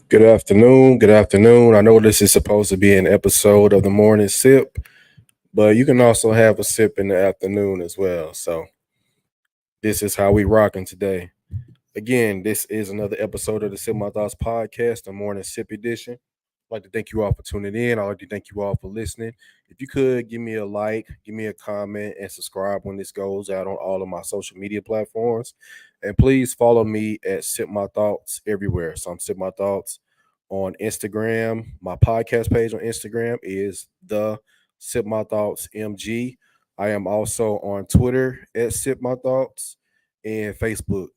Good afternoon. Good afternoon. I know this is supposed to be an episode of the morning sip, but you can also have a sip in the afternoon as well. So this is how we rocking today. Again, this is another episode of the Sip My Thoughts podcast, the morning sip edition. I'd like to thank you all for tuning in. I'd like to thank you all for listening. If you could give me a like, give me a comment, and subscribe when this goes out on all of my social media platforms. And please follow me at Sip My Thoughts everywhere. So I'm Sip My Thoughts on Instagram. My podcast page on Instagram is the Sip My Thoughts MG. I am also on Twitter at Sip My Thoughts and Facebook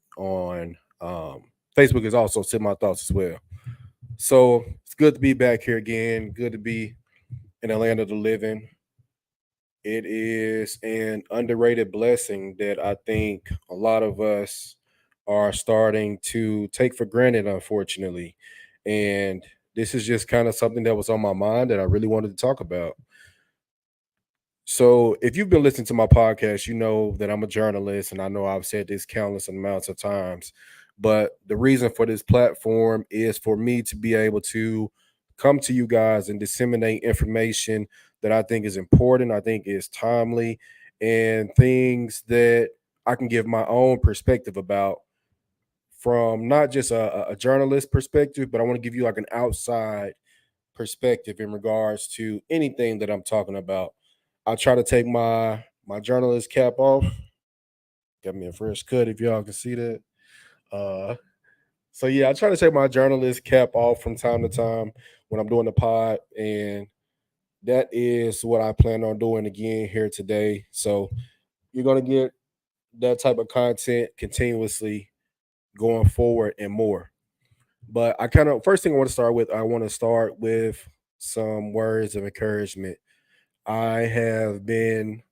is also Sip My Thoughts as well. So it's good to be back here again. Good to be in the land of the living. It is an underrated blessing that I think a lot of us are starting to take for granted, unfortunately. And this is just kind of something that was on my mind that I really wanted to talk about. So, if you've been listening to my podcast, you know that I'm a journalist, and I know I've said this countless amounts of times. But the reason for this platform is for me to be able to come to you guys and disseminate information that I think is important, I think is timely, and things that I can give my own perspective about from not just a journalist perspective, but I want to give you like an outside perspective in regards to anything that I'm talking about. I try to take my journalist cap off. Got me a fresh cut if y'all can see that. Uh so yeah, I try to take my journalist cap off from time to time when I'm doing the pod, and that is what I plan on doing again here today. So you're gonna get that type of content continuously going forward and more. But I kind of first thing I want to start with some words of encouragement. I have been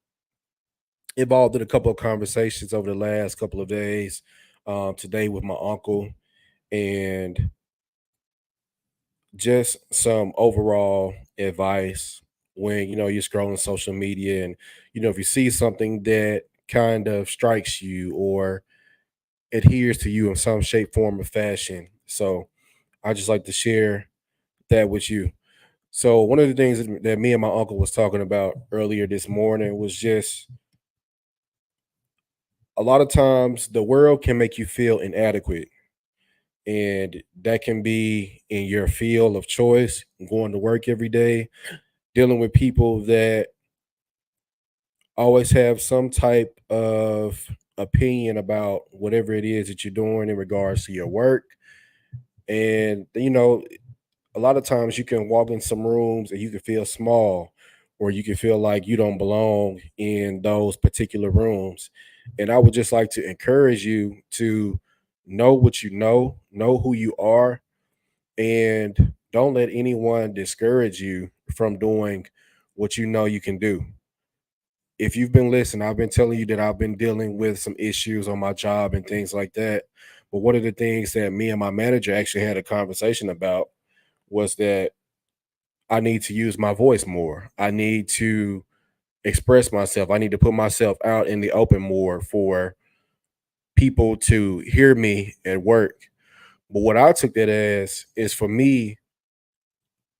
involved in a couple of conversations over the last couple of days. Today with my uncle, and just some overall advice when you're scrolling social media, and if you see something that kind of strikes you or adheres to you in some shape, form, or fashion. So I just like to share that with you. So one of the things that me and my uncle was talking about earlier this morning was just a lot of times the world can make you feel inadequate, and that can be in your field of choice, going to work every day, dealing with people that always have some type of opinion about whatever it is that you're doing in regards to your work. And a lot of times you can walk in some rooms and you can feel small, or you can feel like you don't belong in those particular rooms. And I would just like to encourage you to know what you know who you are, and don't let anyone discourage you from doing what you know you can do. If you've been listening, I've been telling you that I've been dealing with some issues on my job and things like that. But one of the things that me and my manager actually had a conversation about was that I need to use my voice more. I need to express myself. I need to put myself out in the open more for people to hear me at work. But what I took that as is, for me,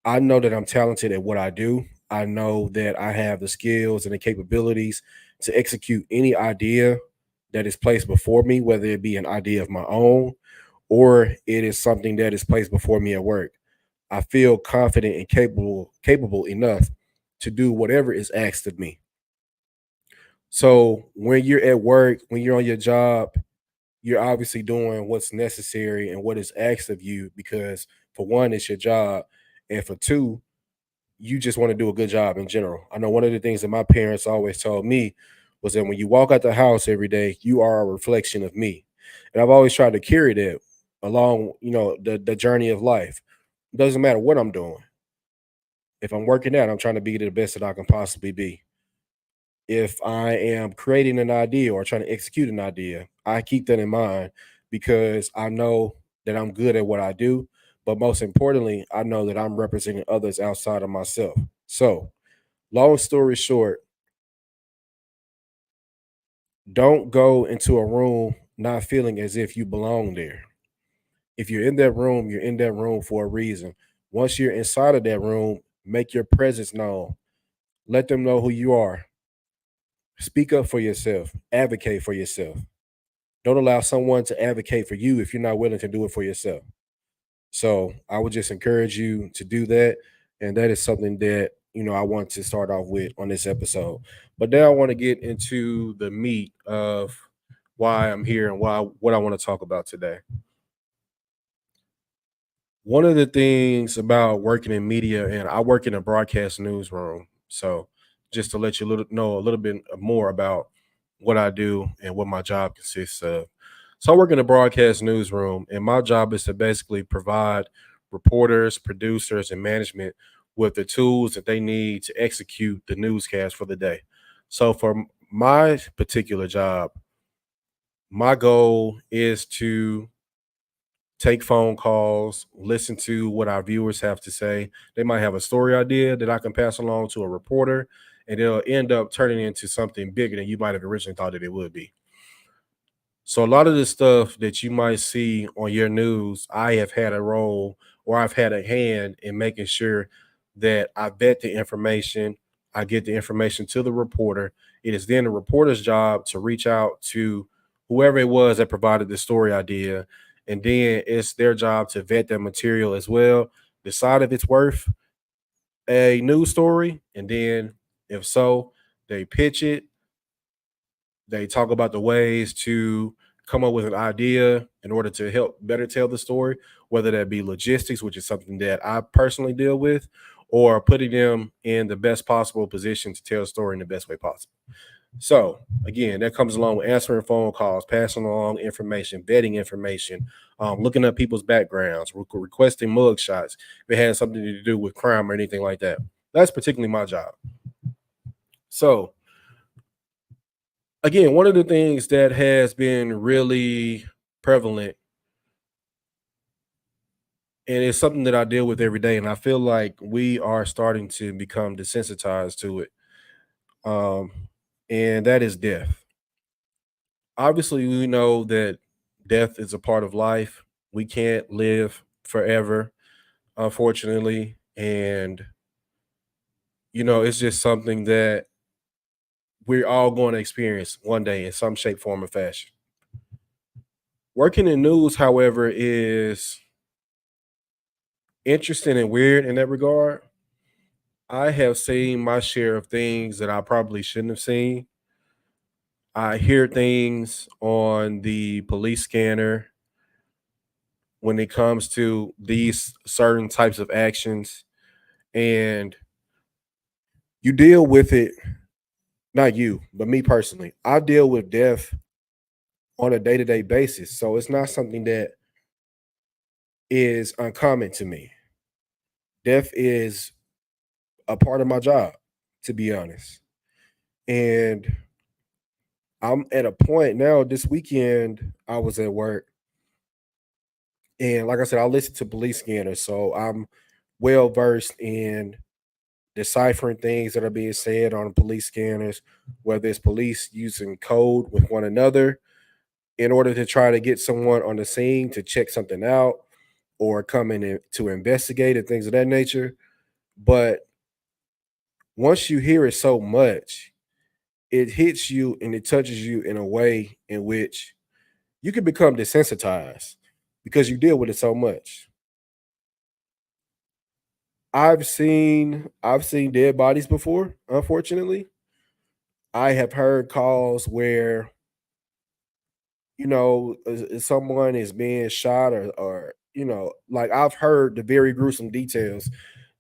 I know that I'm talented at what I do. I know that I have the skills and the capabilities to execute any idea that is placed before me, whether it be an idea of my own or it is something that is placed before me at work. I feel confident and capable enough to do whatever is asked of me. So when you're at work, when you're on your job, you're obviously doing what's necessary and what is asked of you because, for one, it's your job, and for two, you just want to do a good job in general. I know one of the things that my parents always told me was that when you walk out the house every day, you are a reflection of me. And I've always tried to carry that along, the journey of life. It doesn't matter what I'm doing. If I'm working out, I'm trying to be the best that I can possibly be. If I am creating an idea or trying to execute an idea, I keep that in mind because I know that I'm good at what I do. But most importantly, I know that I'm representing others outside of myself. So, long story short, don't go into a room not feeling as if you belong there. If you're in that room, you're in that room for a reason. Once you're inside of that room, make your presence known. Let them know who you are. Speak up for yourself. Advocate for yourself. Don't allow someone to advocate for you if you're not willing to do it for yourself. So I would just encourage you to do that. And that is something that, I want to start off with on this episode. But now I want to get into the meat of why I'm here and what I want to talk about today. One of the things about working in media, and I work in a broadcast newsroom. So just to let you know a little bit more about what I do and what my job consists of. So I work in a broadcast newsroom, and my job is to basically provide reporters, producers, and management with the tools that they need to execute the newscast for the day. So for my particular job, my goal is to take phone calls, listen to what our viewers have to say. They might have a story idea that I can pass along to a reporter, and it'll end up turning into something bigger than you might have originally thought that it would be. So a lot of the stuff that you might see on your news, I have had a role or I've had a hand in making sure that I vet the information, I get the information to the reporter. It is then the reporter's job to reach out to whoever it was that provided the story idea. And then it's their job to vet that material as well, decide if it's worth a news story. And then if so, they pitch it, they talk about the ways to come up with an idea in order to help better tell the story, whether that be logistics, which is something that I personally deal with, or putting them in the best possible position to tell a story in the best way possible. So, again, that comes along with answering phone calls, passing along information, vetting information, looking up people's backgrounds, requesting mugshots if it has something to do with crime or anything like that. That's particularly my job. So, again, one of the things that has been really prevalent, and it's something that I deal with every day, and I feel like we are starting to become desensitized to it. Um, and that is death. Obviously, we know that death is a part of life. We can't live forever, unfortunately. And, it's just something that we're all going to experience one day in some shape, form, or fashion. Working in news, however, is interesting and weird in that regard. I have seen my share of things that I probably shouldn't have seen. I hear things on the police scanner when it comes to these certain types of actions, and you deal with it, not you, but me personally. I deal with death on a day-to-day basis. So it's not something that is uncommon to me. Death is a part of my job, to be honest. And I'm at a point now this weekend, I was at work. And like I said, I listen to police scanners. So I'm well versed in deciphering things that are being said on police scanners, whether it's police using code with one another in order to try to get someone on the scene to check something out or come in to investigate and things of that nature. But once you hear it so much, it hits you and it touches you in a way in which you can become desensitized because you deal with it so much. I've seen dead bodies before, unfortunately. I have heard calls where, someone is being shot or like I've heard the very gruesome details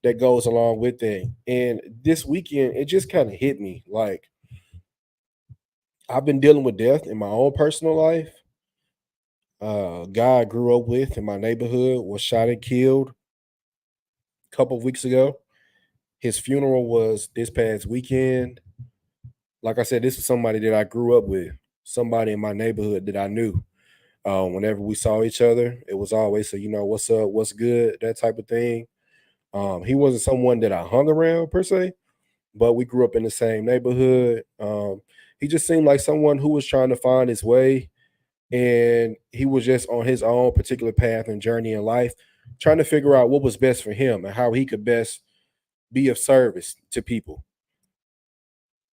that goes along with it. And this weekend it just kind of hit me like I've been dealing with death in my own personal life. Guy I grew up with in my neighborhood was shot and killed a couple of weeks ago. His funeral was this past weekend. Like I said, this was somebody that I grew up with, somebody in my neighborhood that I knew. Whenever we saw each other, it was always what's up, what's good, that type of thing. He wasn't someone that I hung around per se, but we grew up in the same neighborhood. He just seemed like someone who was trying to find his way, and he was just on his own particular path and journey in life, trying to figure out what was best for him and how he could best be of service to people.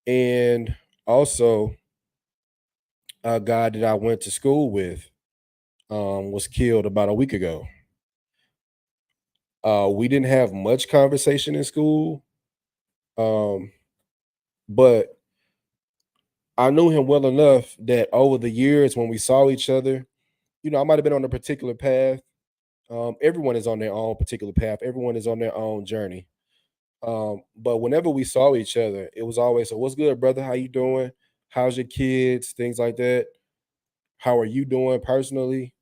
And also, a guy that I went to school with was killed about a week ago. We didn't have much conversation in school, um, but I knew him well enough that over the years when we saw each other, I might have been on a particular path. Everyone is on their own particular path. Everyone is on their own journey. But whenever we saw each other, it was always, "So what's good, brother? How you doing? How's your kids?" Things like that. "How are you doing personally?"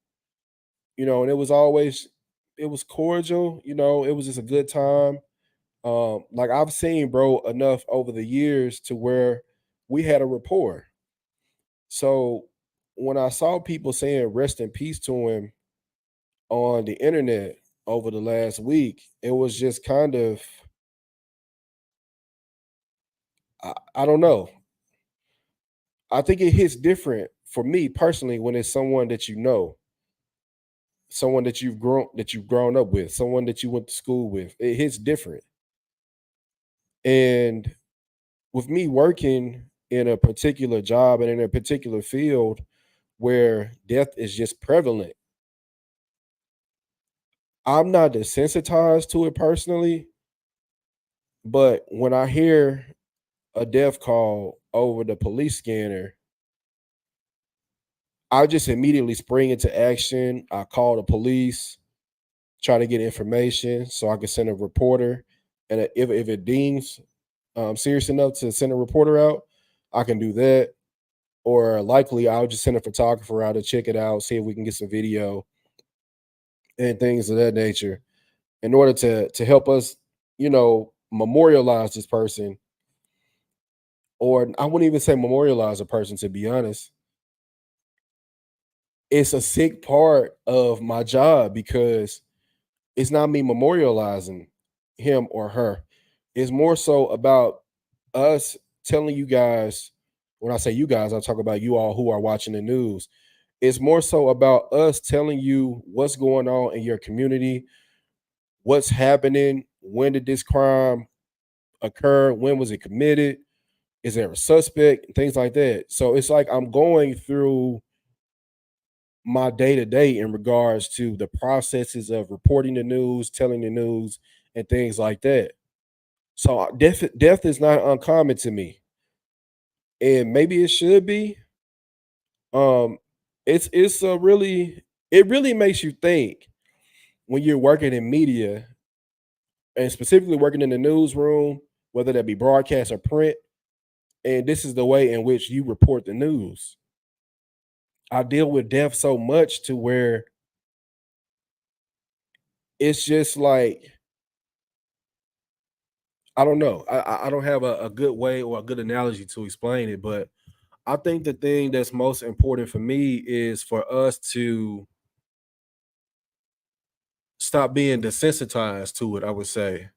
And it was cordial. It was just a good time. Like I've seen bro enough over the years to where we had a rapport. So when I saw people saying rest in peace to him on the internet over the last week, it was just kind of, I don't know. I think it hits different for me personally when it's someone that someone that you've grown up with, someone that you went to school with. It hits different. And with me working in a particular job and in a particular field where death is just prevalent, I'm not desensitized to it personally, but when I hear a death call over the police scanner, I just immediately spring into action. I call the police, try to get information so I can send a reporter. And if it deems serious enough to send a reporter out, I can do that. Or likely, I'll just send a photographer out to check it out, see if we can get some video and things of that nature in order to help us, memorialize this person. Or I wouldn't even say memorialize a person, to be honest. It's a sick part of my job because it's not me memorializing him or her. It's more so about us telling you guys. When I say you guys, I talk about you all who are watching the news. It's more so about us telling you what's going on in your community, what's happening, when did this crime occur, when was it committed, is there a suspect, things like that. So it's like I'm going through my day to day in regards to the processes of reporting the news, telling the news, and things like that. So death is not uncommon to me, and maybe it should be. Um, it's a really it really makes you think when you're working in media and specifically working in the newsroom, whether that be broadcast or print. And this is the way in which you report the news. I deal with death so much to where it's just like I don't know. I don't have a good way or a good analogy to explain it, but I think the thing that's most important for me is for us to stop being desensitized to it, I would say.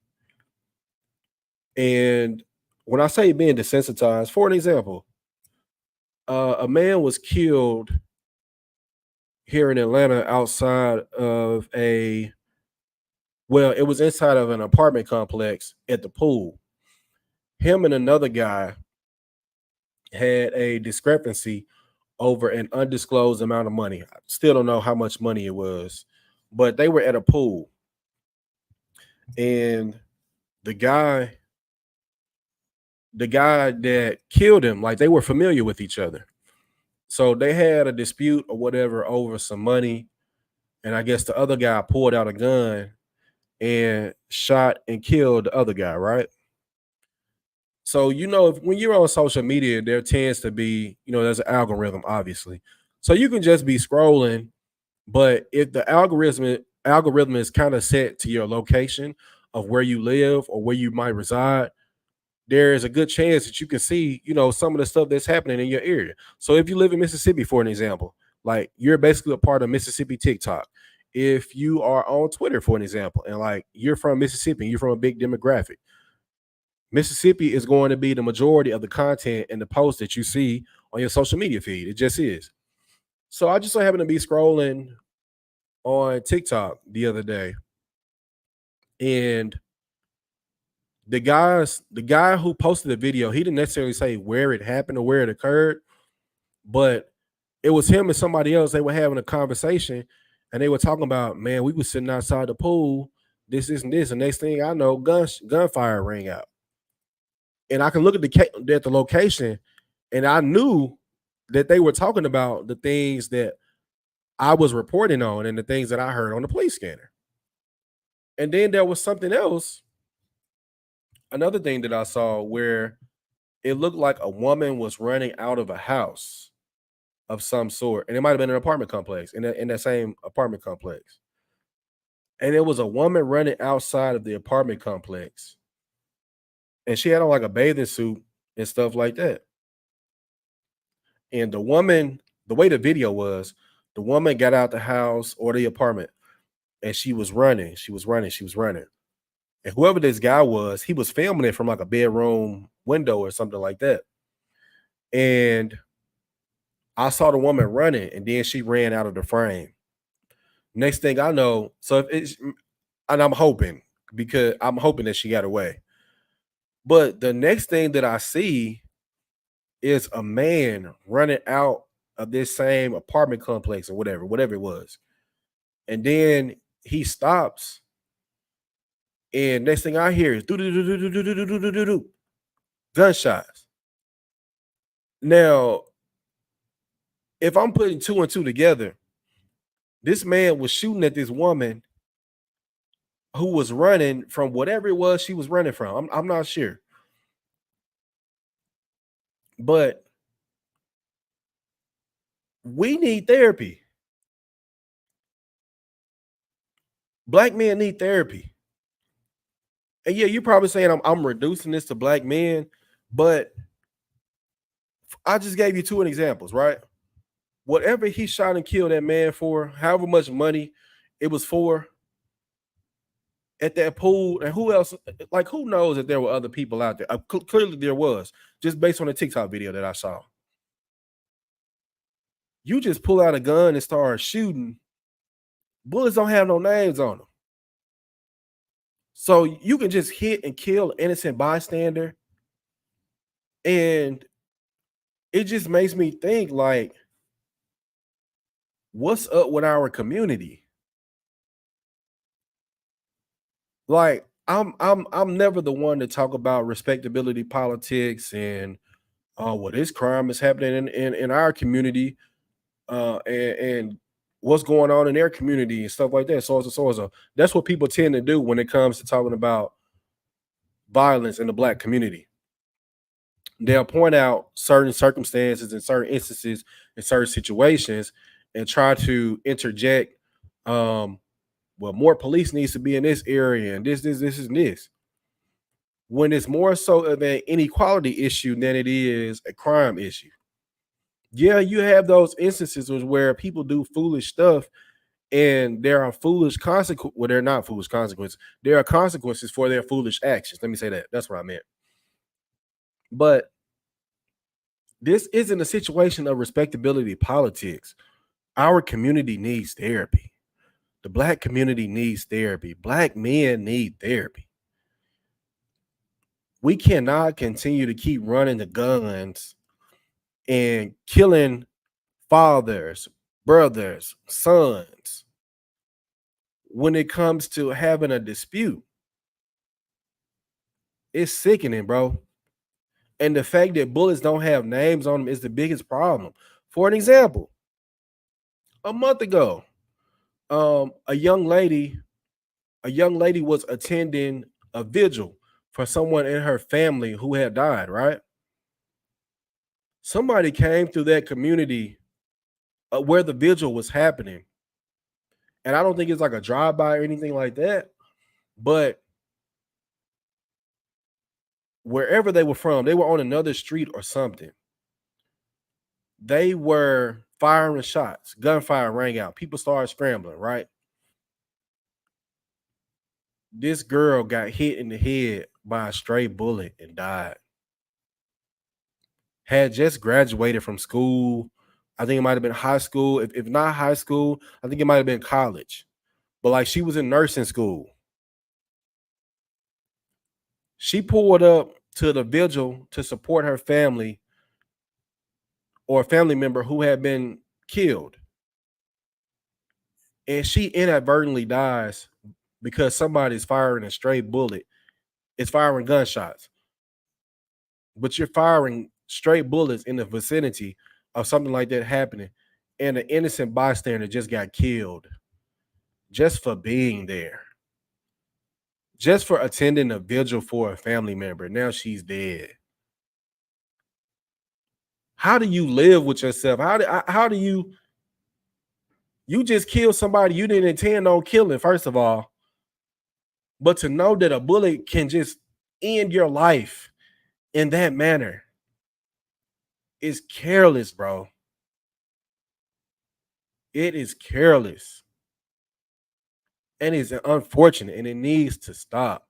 And when I say being desensitized, for an example, a man was killed here in Atlanta outside of it was inside of an apartment complex at the pool. Him and another guy had a discrepancy over an undisclosed amount of money. I still don't know how much money it was, but they were at a pool, and the guy, the guy that killed him, like they were familiar with each other. So they had a dispute or whatever over some money, and I guess the other guy pulled out a gun and shot and killed the other guy, right? So if when you're on social media, there tends to be, there's an algorithm, obviously. So you can just be scrolling, but if the algorithm is kind of set to your location of where you live or where you might reside, there is a good chance that you can see, some of the stuff that's happening in your area. So if you live in Mississippi, for an example, like you're basically a part of Mississippi TikTok. If you are on Twitter, for an example, and like you're from Mississippi, and you're from a big demographic, Mississippi is going to be the majority of the content and the posts that you see on your social media feed. It just is. So I just so happened to be scrolling on TikTok the other day, and the guy who posted the video, he didn't necessarily say where it happened or where it occurred, but it was him and somebody else. They were having a conversation, and they were talking about, man, we was sitting outside the pool, this, and this, and next thing I know, gunfire rang out, and I can look at at the location, and I knew that they were talking about the things that I was reporting on and the things that I heard on the police scanner. And then there was something else, another thing that I saw where it looked like a woman was running out of a house of some sort, and it might have been an apartment complex in that same apartment complex. And it was a woman running outside of the apartment complex, and she had on like a bathing suit and stuff like that. And the woman, the way the video was, the woman got out the house or the apartment, and she was running, she was running, she was running. And whoever this guy was, he was filming it from like a bedroom window or something like that. And I saw the woman running, and then she ran out of the frame. Next thing I know, so if it's, and I'm hoping, because I'm hoping that she got away. But the next thing that I see is a man running out of this same apartment complex or whatever it was. And then he stops, and next thing I hear is gunshots. Now, if I'm putting two and two together, this man was shooting at this woman who was running from whatever it was she was running from. I'm not sure. But we need therapy. Black men need therapy. And yeah, you're probably saying I'm reducing this to black men, but I just gave you two examples, right? Whatever he shot and killed that man for, however much money it was for, at that pool, and who else? Like, who knows that there were other people out there? Clearly, there was, just based on the TikTok video that I saw. You just pull out a gun and start shooting. Bullets don't have no names on them, so you can just hit and kill an innocent bystander. And it just makes me think, like, what's up with our community? Like, I'm never the one to talk about respectability politics and, oh, well, this crime is happening in our community, and what's going on in their community and stuff like that. So that's what people tend to do when it comes to talking about violence in the black community. They'll point out certain circumstances and certain instances in certain situations and try to interject, well, more police needs to be in this area and this and this, when it's more so of an inequality issue than it is a crime issue. Yeah, you have those instances where people do foolish stuff, and there are foolish consequences. Well, they're not foolish consequences. There are consequences for their foolish actions. Let me say that. That's what I meant. But this isn't a situation of respectability politics. Our community needs therapy. The black community needs therapy. Black men need therapy. We cannot continue to keep running the guns and killing fathers, brothers, sons when it comes to having a dispute. It's sickening, bro. And the fact that bullets don't have names on them is the biggest problem. For an example, a month ago, a young lady was attending a vigil for someone in her family who had died, right? Somebody came through that community where the vigil was happening. And I don't think it's like a drive-by or anything like that, but wherever they were from, they were on another street or something. They were firing shots, gunfire rang out. People started scrambling, right? This girl got hit in the head by a stray bullet and died. Had just graduated from school, I think it might have been high school. If not high school, I think it might have been college. But like she was in nursing school. She pulled up to the vigil to support her family or a family member who had been killed. And she inadvertently dies because somebody's firing a stray bullet. It's firing gunshots, but you're firing straight bullets in the vicinity of something like that happening. And an innocent bystander just got killed just for being there, just for attending a vigil for a family member. Now she's dead. How do you live with yourself? How do you just kill somebody you didn't intend on killing, first of all, but to know that a bullet can just end your life in that manner is careless, bro. It is careless. And it's unfortunate and it needs to stop.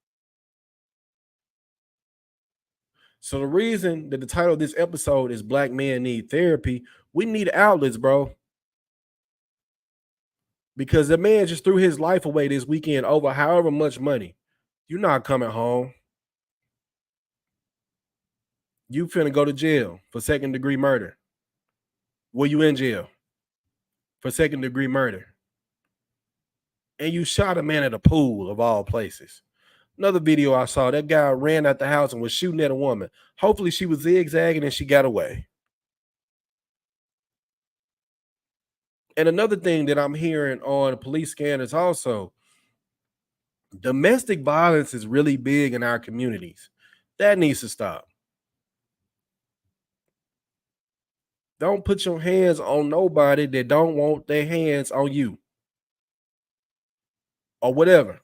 So the reason that the title of this episode is Black Men Need Therapy, we need outlets, bro. Because the man just threw his life away this weekend over however much money. You're not coming home. You finna go to jail for second-degree murder. Were you in jail for second-degree murder? And you shot a man at a pool of all places. Another video I saw, that guy ran out the house and was shooting at a woman. Hopefully she was zigzagging and she got away. And another thing that I'm hearing on police scanners also, domestic violence is really big in our communities. That needs to stop. Don't put your hands on nobody that don't want their hands on you. Or whatever.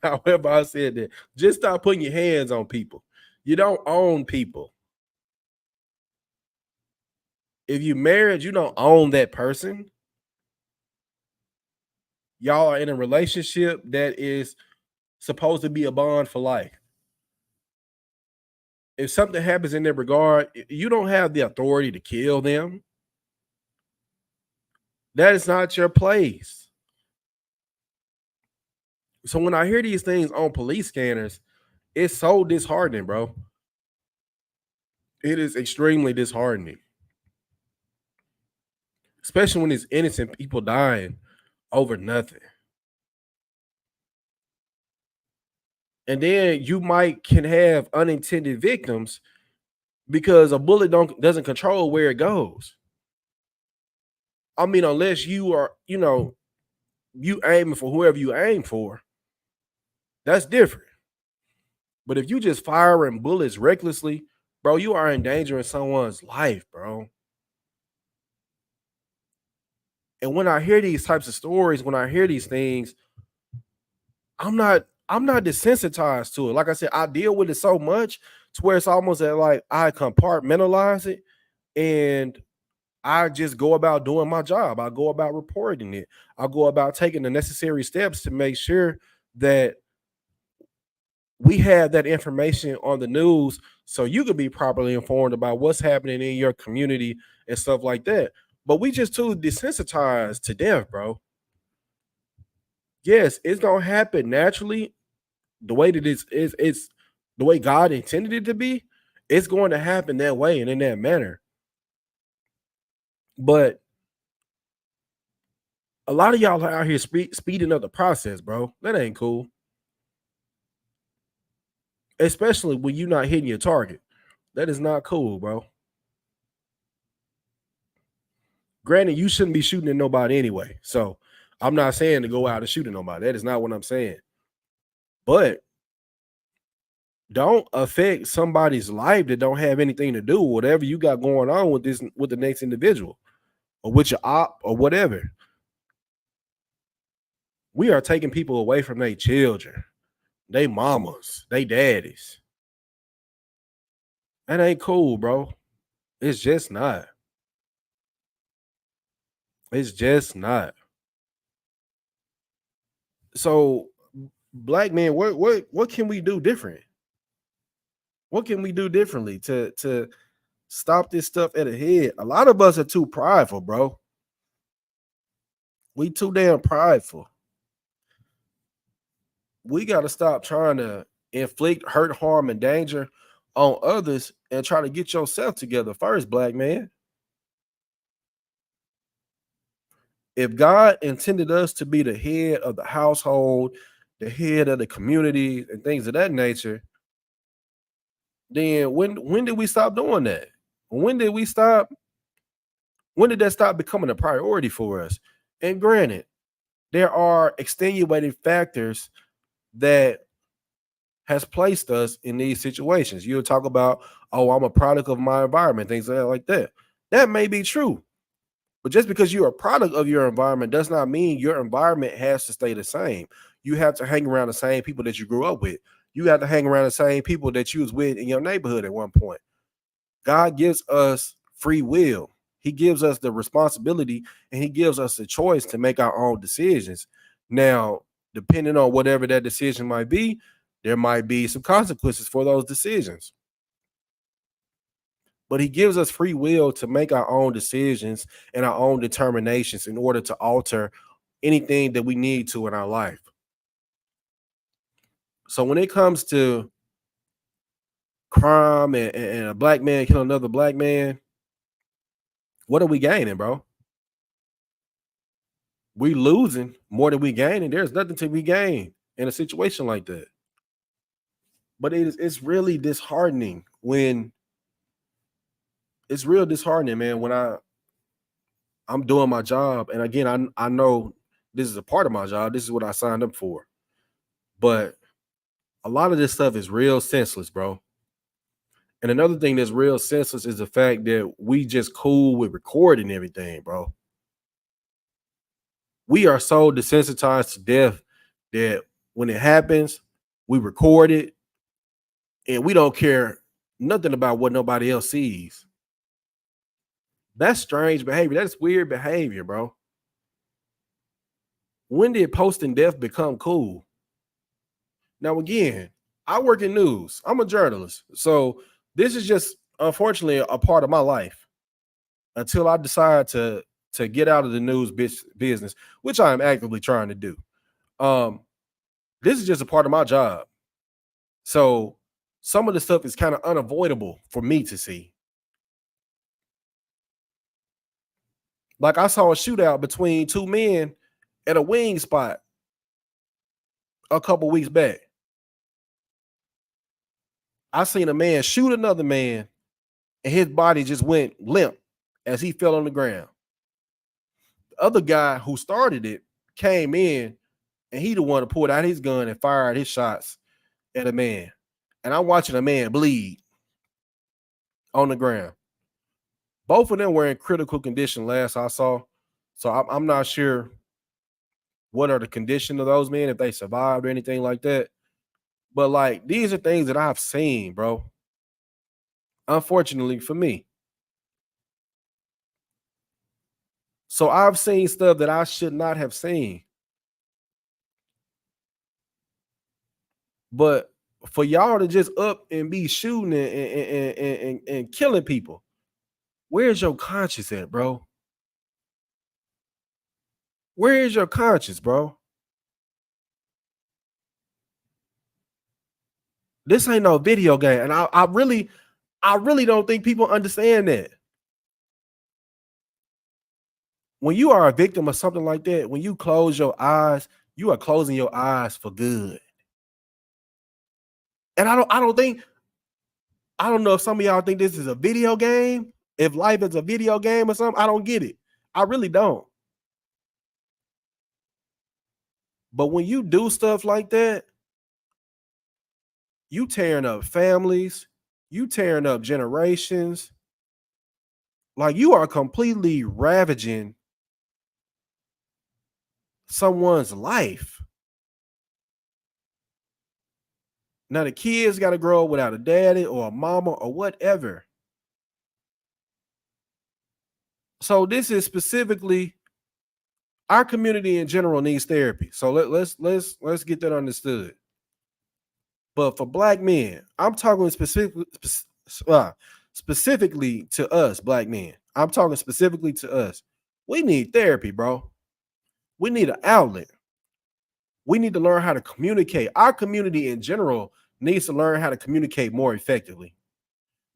However I said that. Just stop putting your hands on people. You don't own people. If you married, you don't own that person. Y'all are in a relationship that is supposed to be a bond for life. If something happens in that regard, you don't have the authority to kill them. That is not your place. So when I hear these things on police scanners, it's so disheartening, bro. It is extremely disheartening. Especially when it's innocent people dying over nothing. And then you can have unintended victims because a bullet doesn't control where it goes. I mean, unless you are, you aiming for whoever you aim for, that's different. But if you just firing bullets recklessly, bro, you are endangering someone's life, bro. And when I hear these types of stories, when I hear these things, I'm not desensitized to it. Like I said, I deal with it so much to where it's almost like I compartmentalize it and I just go about doing my job. I go about reporting it. I go about taking the necessary steps to make sure that we have that information on the news so you can be properly informed about what's happening in your community and stuff like that. But we just too desensitized to death, bro. Yes, it's gonna happen naturally the way that it's the way God intended it to be. It's going to happen that way and in that manner. But a lot of y'all are out here speeding up the process, bro. That ain't cool. Especially when you're not hitting your target. That is not cool, bro. Granted, you shouldn't be shooting at nobody anyway. So I'm not saying to go out and shoot at nobody. That is not what I'm saying. But don't affect somebody's life that don't have anything to do with whatever you got going on with the next individual or with your op or whatever. We are taking people away from their children, they mamas, they daddies. That ain't cool, bro. It's just not. It's just not. So, black men, what can we do different? What can we do differently to Stop this stuff at the head. A lot of us are too prideful, bro. We too damn prideful. We got to stop trying to inflict hurt, harm, and danger on others and try to get yourself together first, black man. If God intended us to be the head of the household, the head of the community, and things of that nature, then when did we stop doing that? When did we stop? When did that stop becoming a priority for us? And granted, there are extenuating factors that has placed us in these situations. You'll talk about, oh, I'm a product of my environment, things like that. That may be true. But just because you're a product of your environment does not mean your environment has to stay the same. You have to hang around the same people that you grew up with. You have to hang around the same people that you was with in your neighborhood at one point. God gives us free will. He gives us the responsibility and he gives us the choice to make our own decisions. Now, depending on whatever that decision might be, there might be some consequences for those decisions. But he gives us free will to make our own decisions and our own determinations in order to alter anything that we need to in our life. So when it comes to crime and a black man killing another black man, what are we gaining, bro? We losing more than we gaining. There's nothing to be gained in a situation like that. But it's really disheartening when it's real disheartening, man, when I'm doing my job. And again, I know this is a part of my job. This is what I signed up for. But a lot of this stuff is real senseless, bro. And another thing that's real senseless is the fact that we just cool with recording everything, bro. We are so desensitized to death that when it happens, we record it and we don't care nothing about what nobody else sees. That's strange behavior. That's weird behavior, bro. When did posting death become cool? Now, again, I work in news. I'm a journalist. So this is just unfortunately a part of my life until I decide to get out of the news business, which I am actively trying to do. This is just a part of my job. So some of the stuff is kind of unavoidable for me to see. Like I saw a shootout between two men at a wing spot a couple weeks back. I seen a man shoot another man and his body just went limp as he fell on the ground. The other guy who started it came in and he the one who pulled out his gun and fired his shots at a man. And I'm watching a man bleed on the ground. Both of them were in critical condition last I saw. So I'm not sure what are the condition of those men, if they survived or anything like that. But like these are things that I've seen, bro. Unfortunately for me. So I've seen stuff that I should not have seen. But for y'all to just up and be shooting and killing people, where's your conscience at, bro? Where is your conscience, bro? This ain't no video game. And I really don't think people understand that. When you are a victim of something like that, when you close your eyes, you are closing your eyes for good. And I don't know if some of y'all think this is a video game. If life is a video game or something, I don't get it. I really don't. But when you do stuff like that, you tearing up families, you tearing up generations. Like you are completely ravaging someone's life. Now the kids got to grow up without a daddy or a mama or whatever. So this is specifically our community in general needs therapy. So let's get that understood. But for black men, I'm talking specifically specifically to us, black men. I'm talking specifically to us. We need therapy, bro. We need an outlet. We need to learn how to communicate. Our community in general needs to learn how to communicate more effectively.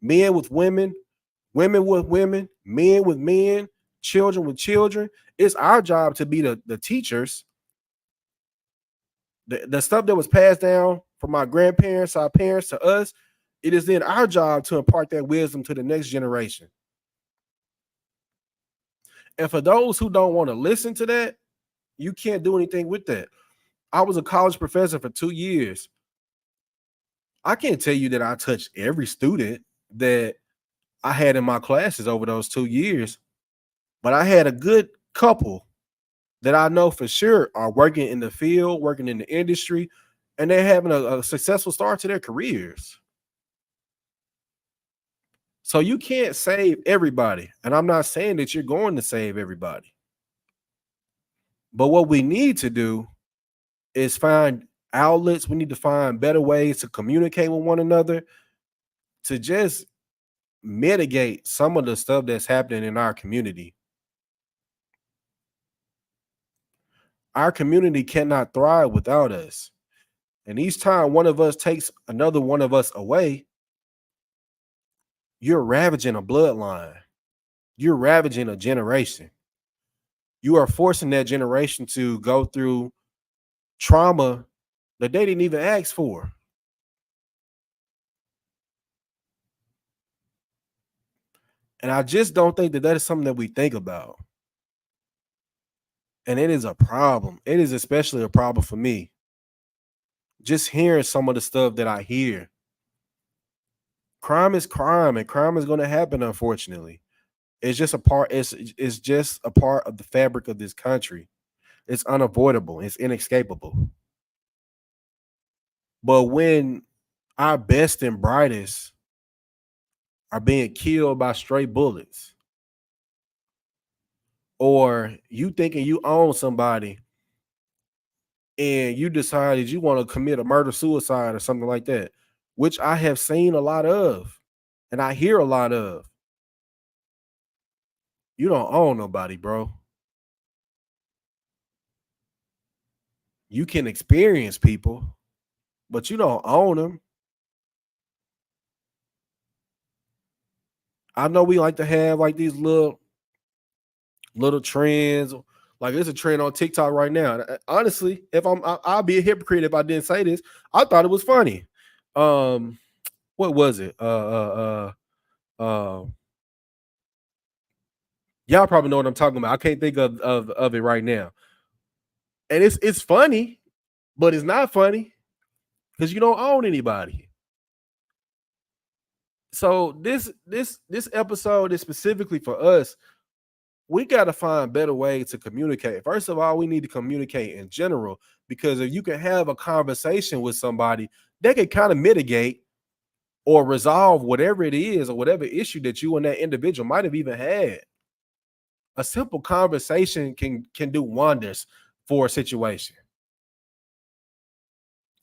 Men with women, women with women, men with men, children with children. It's our job to be the teachers. The stuff that was passed down from our grandparents, our parents to us, it is then our job to impart that wisdom to the next generation. And for those who don't want to listen to that, you can't do anything with that. I was a college professor for 2 years. I can't tell you that I touched every student that I had in my classes over those 2 years, but I had a good couple that I know for sure are working in the field, working in the industry, and they're having a successful start to their careers. So you can't save everybody. And I'm not saying that you're going to save everybody. But what we need to do is find outlets. We need to find better ways to communicate with one another to just mitigate some of the stuff that's happening in our community. Our community cannot thrive without us. And each time one of us takes another one of us away, you're ravaging a bloodline. You're ravaging a generation. You are forcing that generation to go through trauma that they didn't even ask for. And I just don't think that that is something that we think about. And it is a problem. It is especially a problem for me. Just hearing some of the stuff that I hear. Crime is crime, and crime is going to happen, unfortunately. It's just a part, it's just a part of the fabric of this country. It's unavoidable, it's inescapable. But when our best and brightest are being killed by stray bullets, or you thinking you own somebody and you decided you want to commit a murder suicide or something like that, which I have seen a lot of and I hear a lot of, you don't own nobody, bro. You can experience people, but you don't own them. I know we like to have like these little trends. Like there's a trend on TikTok right now. Honestly, if I'll be a hypocrite if I didn't say this. I thought it was funny. What was it? Y'all probably know what I'm talking about. I can't think of it right now. And it's funny, but it's not funny because you don't own anybody. So this episode is specifically for us. We got to find better ways to communicate. First of all, we need to communicate in general, because if you can have a conversation with somebody, they can kind of mitigate or resolve whatever it is or whatever issue that you and that individual might have even had. A simple conversation can do wonders for a situation.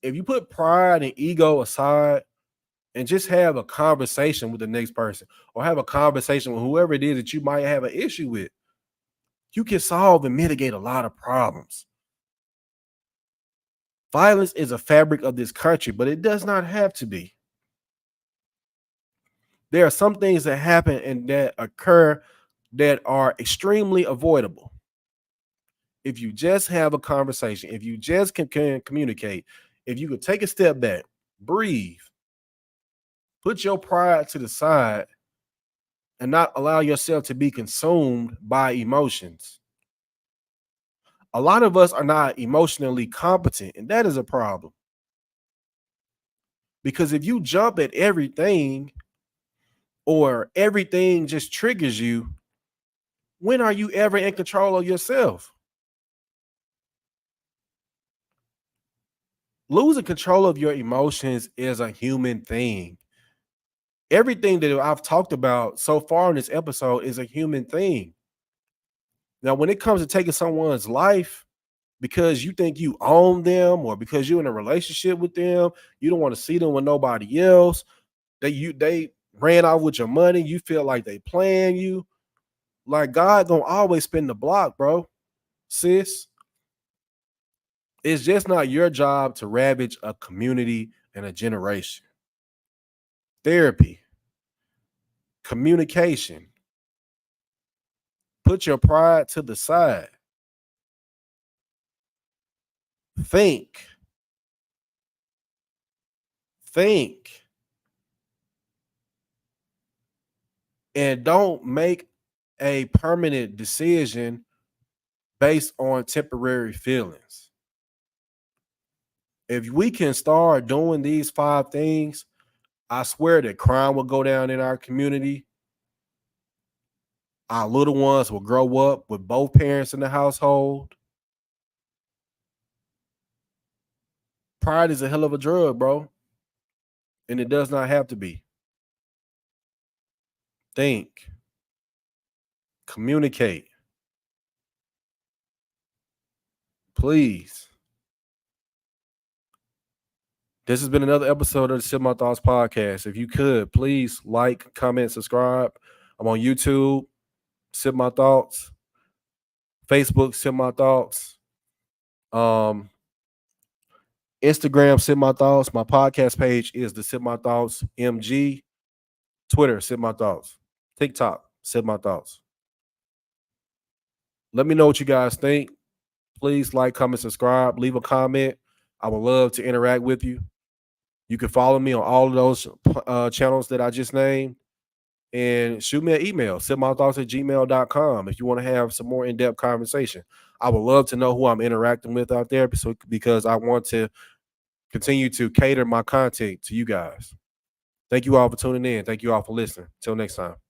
If you put pride and ego aside and just have a conversation with the next person, or have a conversation with whoever it is that you might have an issue with, you can solve and mitigate a lot of problems. Violence is a fabric of this country, but it does not have to be. There are some things that happen and that occur that are extremely avoidable. If you just have a conversation, if you just can communicate, if you could take a step back, breathe, put your pride to the side, and not allow yourself to be consumed by emotions. A lot of us are not emotionally competent, and that is a problem. Because if you jump at everything, or everything just triggers you, when are you ever in control of yourself? Losing control of your emotions is a human thing. Everything that I've talked about so far in this episode is a human thing. Now, when it comes to taking someone's life because you think you own them, or because you're in a relationship with them, you don't want to see them with nobody else, ran out with your money, you feel like they playing you. Like God gonna always spin the block, bro. Sis, it's just not your job to ravage a community and a generation. Therapy, communication. Put your pride to the side. Think. Think. And don't make a permanent decision based on temporary feelings. If we can start doing these 5 things, I swear that crime will go down in our community. Our little ones will grow up with both parents in the household. Pride is a hell of a drug, bro. And it does not have to be. Think. Communicate. Please. This has been another episode of the Sip My Thoughts podcast. If you could, please like, comment, subscribe. I'm on YouTube, Sip My Thoughts. Facebook, Sip My Thoughts. Instagram, Sip My Thoughts. My podcast page is the Sip My Thoughts MG. Twitter, Sip My Thoughts. TikTok, Sip My Thoughts. Let me know what you guys think. Please like, comment, subscribe, leave a comment. I would love to interact with you. You can follow me on all of those channels that I just named. And shoot me an email, sipmythoughts@gmail.com, if you want to have some more in-depth conversation. I would love to know who I'm interacting with out there because I want to continue to cater my content to you guys. Thank you all for tuning in. Thank you all for listening. Till next time.